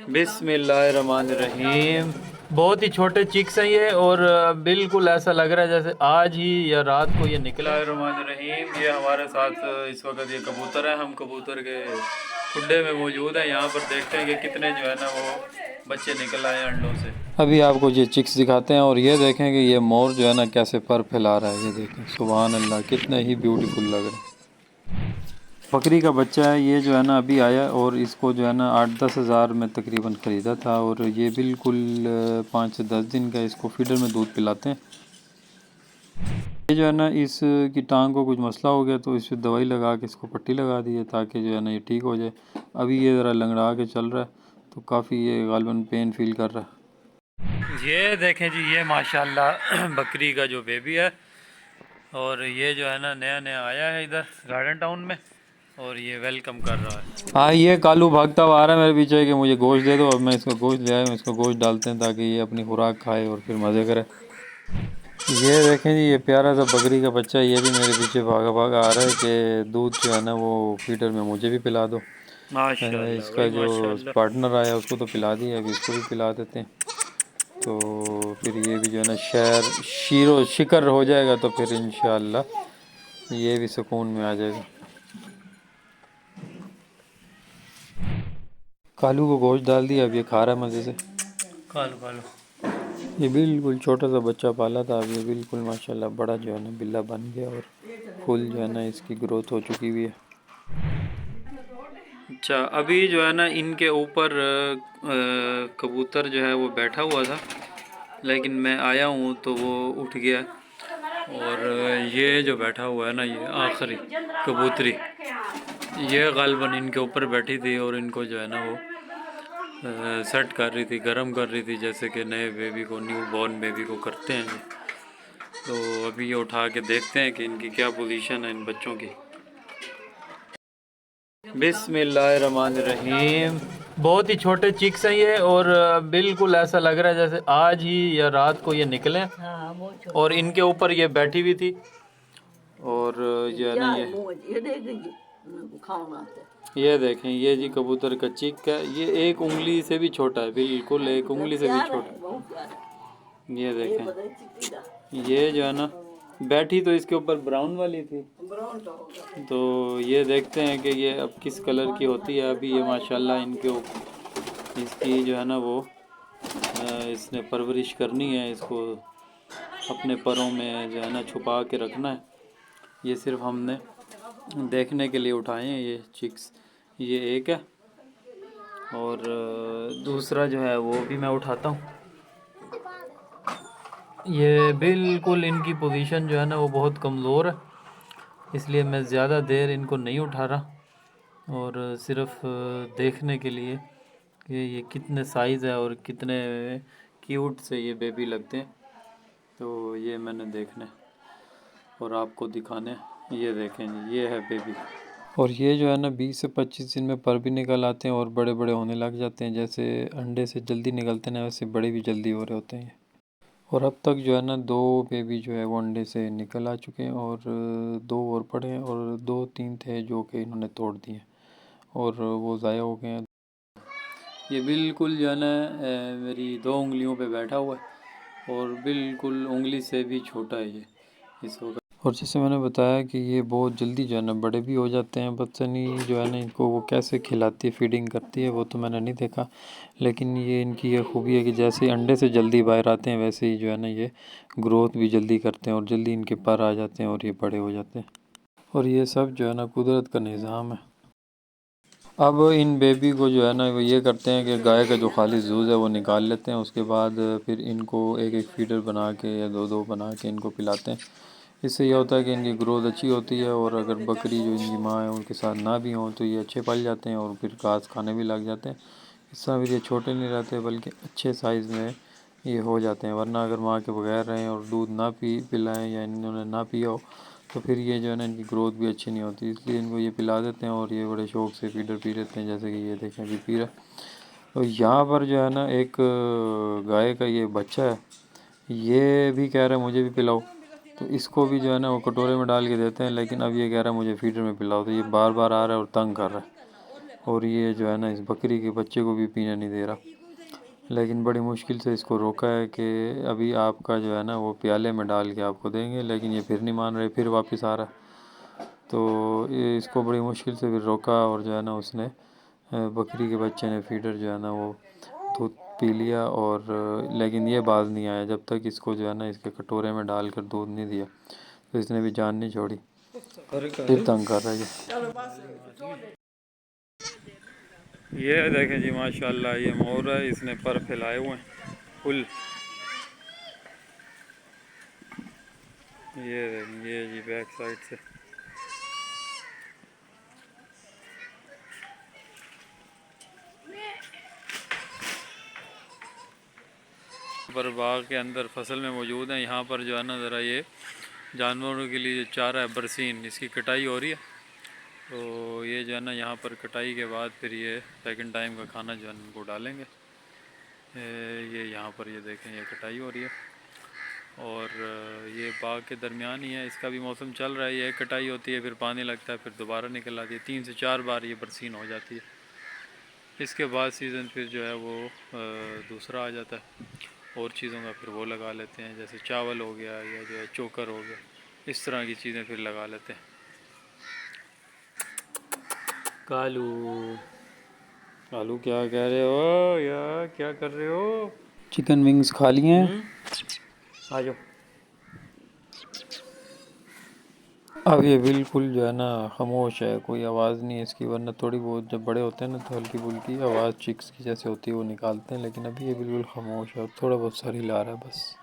बिस्मिल्लाहिर्रहमानिर्रहीम। बहुत ही छोटे चिक्स हैं ये, और बिल्कुल ऐसा लग रहा है जैसे आज ही या रात को ये निकला है। बिस्मिल्लाहिर्रहमानिर्रहीम। ये हमारे साथ इस वक्त ये कबूतर है, हम कबूतर के खुड्डे में मौजूद हैं। यहाँ पर देखते हैं कि कितने जो है ना वो बच्चे निकल आए अंडों से। अभी आपको ये चिक्स दिखाते हैं, और ये देखें कि ये मोर जो है ना कैसे पर फैला रहा है। ये देखें, सुभान अल्लाह, कितने ही ब्यूटीफुल लग रहे हैं। बकरी का बच्चा है ये, जो है ना अभी आया, और इसको जो है ना 8-10 हज़ार में तकरीबन ख़रीदा था। और ये बिल्कुल 5 से 10 दिन का इसको फीडर में दूध पिलाते हैं। ये जो है ना इसकी टांग को कुछ मसला हो गया, तो इस पर दवाई लगा के इसको पट्टी लगा दी है, ताकि जो है ना ये ठीक हो जाए। अभी ये ज़रा लंगड़ा के चल रहा है, तो काफ़ी ये गालिबन पेन फील कर रहा है। ये देखें जी, ये माशाल्लाह बकरी का जो बेबी है, और ये जो है ना नया नया आया है इधर गार्डन टाउन में, और ये वेलकम कर रहा है। हाँ, ये कालू भागता हुआ आ रहा है मेरे पीछे कि मुझे गोश्त दे दो। अब मैं इसको गोश्त ले आया हूँ, इसको गोश्त डालते हैं ताकि ये अपनी खुराक खाए और फिर मज़े करे। ये देखें जी, ये प्यारा सा बकरी का बच्चा, ये भी मेरे पीछे भागा भागा आ रहा है कि दूध जो है ना वो फीडर में मुझे भी पिला दो। इसका जो पार्टनर आया उसको तो पिला दिया, अभी इसको भी पिला देते हैं, तो फिर ये भी जो है ना शीरो शिकर हो जाएगा, तो फिर इंशाअल्लाह ये भी सुकून में आ जाएगा। कालू को गोश्त डाल दिया, अब ये खा रहा है मज़े से। कालू कालू, ये बिल्कुल छोटा सा बच्चा पाला था, अब ये बिल्कुल माशाल्लाह बड़ा जो है ना बिल्ला बन गया, और फुल जो है ना इसकी ग्रोथ हो चुकी हुई है। अच्छा, अभी जो है ना इनके ऊपर कबूतर जो है वो बैठा हुआ था, लेकिन मैं आया हूँ तो वो उठ गया। और ये जो बैठा हुआ है ना, ये आखिरी कबूतरी, ये गालिबन इनके ऊपर बैठी थी, और इनको जो है ना वो सेट कर रही थी, गर्म कर रही थी, जैसे कि नए बेबी को, न्यू बॉर्न बेबी को करते हैं। तो अभी ये उठा के देखते हैं कि इनकी क्या पोजीशन है इन बच्चों की। बिस्मिल्लाहिर्रहमानिर्रहीम। बहुत ही छोटे चिक्स हैं ये, और बिल्कुल ऐसा लग रहा है जैसे आज ही या रात को ये निकले। और इनके ऊपर ये बैठी हुई थी, और ये ना ये देखें, ये जी कबूतर का चिक है, ये एक उंगली से भी छोटा है, बिल्कुल एक उंगली से भी छोटा। ये देखें, ये जो है ना बैठी तो इसके ऊपर ब्राउन वाली थी, तो ये देखते हैं कि ये अब किस कलर की होती है। अभी ये माशाल्लाह इनके इसकी जो है ना वो इसने परवरिश करनी है, इसको अपने परों में जो है ना छुपा के रखना है। ये सिर्फ हमने देखने के लिए उठाए हैं ये चिक्स। ये एक है, और दूसरा जो है वो भी मैं उठाता हूँ। ये बिल्कुल इनकी पोजीशन जो है ना वो बहुत कमज़ोर है, इसलिए मैं ज़्यादा देर इनको नहीं उठा रहा, और सिर्फ देखने के लिए कि ये कितने साइज़ है और कितने क्यूट से ये बेबी लगते हैं, तो ये मैंने देखने और आपको दिखाने। ये देखें जी, ये है बेबी, और ये जो है ना 20 से 25 दिन में पर भी निकल आते हैं, और बड़े बड़े होने लग जाते हैं। जैसे अंडे से जल्दी निकलते हैं वैसे बड़े भी जल्दी हो रहे होते हैं। और अब तक जो है ना 2 बेबी जो है वो अंडे से निकल आ चुके हैं, और 2 और पड़े हैं, और 2-3 थे जो कि इन्होंने तोड़ दिए और वो ज़ाया हो गए हैं। ये बिल्कुल जो है ना मेरी 2 उंगलियों पे बैठा हुआ है, और बिल्कुल उंगली से भी छोटा है ये इस वक्त। और जैसे मैंने बताया कि ये बहुत जल्दी जो है ना बड़े भी हो जाते हैं। बच्चनी जो है ना इनको वो कैसे खिलाती है, फीडिंग करती है, वो तो मैंने नहीं देखा, लेकिन ये इनकी ये खूबी है कि जैसे ही अंडे से जल्दी बाहर आते हैं, वैसे ही जो है ना ये ग्रोथ भी जल्दी करते हैं, और जल्दी इनके पर आ जाते हैं, और ये बड़े हो जाते हैं। और ये सब जो है ना कुदरत का निज़ाम है। अब इन बेबी को जो है ना वो ये करते हैं कि गाय का जो खाली जूज़ है वो निकाल लेते हैं, उसके बाद फिर इनको एक एक फीडर बना के या 2-2 बना के इनको पिलाते हैं। इससे यह होता है कि इनकी ग्रोथ अच्छी होती है, और अगर बकरी जो इनकी माँ है उनके साथ ना भी हों तो ये अच्छे पल जाते हैं, और फिर घास खाने भी लग जाते हैं। इस तरह फिर ये छोटे नहीं रहते, बल्कि अच्छे साइज़ में ये हो जाते हैं। वरना अगर माँ के बगैर रहें और दूध ना पिलाएं या इन्होंने ना पिया हो, तो फिर ये जो है ना इनकी ग्रोथ भी अच्छी नहीं होती, इसलिए इनको ये पिला देते हैं, और ये बड़े शौक़ से फीडर पी लेते हैं, जैसे कि ये देखें अभी पी रहा। तो यहाँ पर जो है ना एक गाय का ये बच्चा है, ये भी कह रहा है मुझे भी पिलाओ, तो इसको भी जो है ना वो कटोरे में डाल के देते हैं, लेकिन अब ये कह रहा है मुझे फीडर में पिलाओ, तो ये बार बार आ रहा है और तंग कर रहा है। और ये जो है ना इस बकरी के बच्चे को भी पीने नहीं दे रहा। लेकिन बड़ी मुश्किल से इसको रोका है कि अभी आपका जो है ना वो प्याले में डाल के आपको देंगे, लेकिन ये फिर नहीं मान रहे, फिर वापस आ रहा है। तो ये इसको बड़ी मुश्किल से फिर रोका और जो है ना उसने बकरी के बच्चे ने फीडर जो है ना वो दूध पी लिया। और लेकिन ये बाज नहीं आया जब तक इसको जो है ना इसके कटोरे में डाल कर दूध नहीं दिया। तो इसने भी जान नहीं छोड़ी, फिर तंग कर रहा है। ये देखें जी माशाल्लाह ये मोर है, इसने पर फैलाए हुए हैं फुल। ये जी बैक साइड से पर बाग के अंदर फसल में मौजूद है। यहाँ पर जो है ना ज़रा ये जानवरों के लिए जो चारा है बरसीन, इसकी कटाई हो रही है। तो ये जो है ना यहाँ पर कटाई के बाद फिर ये सेकंड टाइम का खाना जो है उनको डालेंगे। ये यहाँ पर ये देखें ये कटाई हो रही है और ये बाग के दरमियान ही है, इसका भी मौसम चल रहा है। ये कटाई होती है, फिर पानी लगता है, फिर दोबारा निकल आती है। 3 से 4 बार ये बरसीन हो जाती है। इसके बाद सीज़न फिर जो है वो दूसरा आ जाता है और चीज़ों का फिर वो लगा लेते हैं, जैसे चावल हो गया या जो है चोकर हो गया, इस तरह की चीज़ें फिर लगा लेते हैं। कालू कालू क्या कह रहे हो यार, क्या कर रहे हो? चिकन विंग्स खा लिए हैं, आ जाओ। अब ये बिल्कुल जो है ना खामोश है, कोई आवाज़ नहीं है इसकी, वरना थोड़ी बहुत जब बड़े होते हैं ना तो हल्की फुल्की आवाज़ चिक्स की जैसे होती है वो निकालते हैं, लेकिन अभी ये बिल्कुल खामोश है और थोड़ा बहुत सर हिला रहा है बस।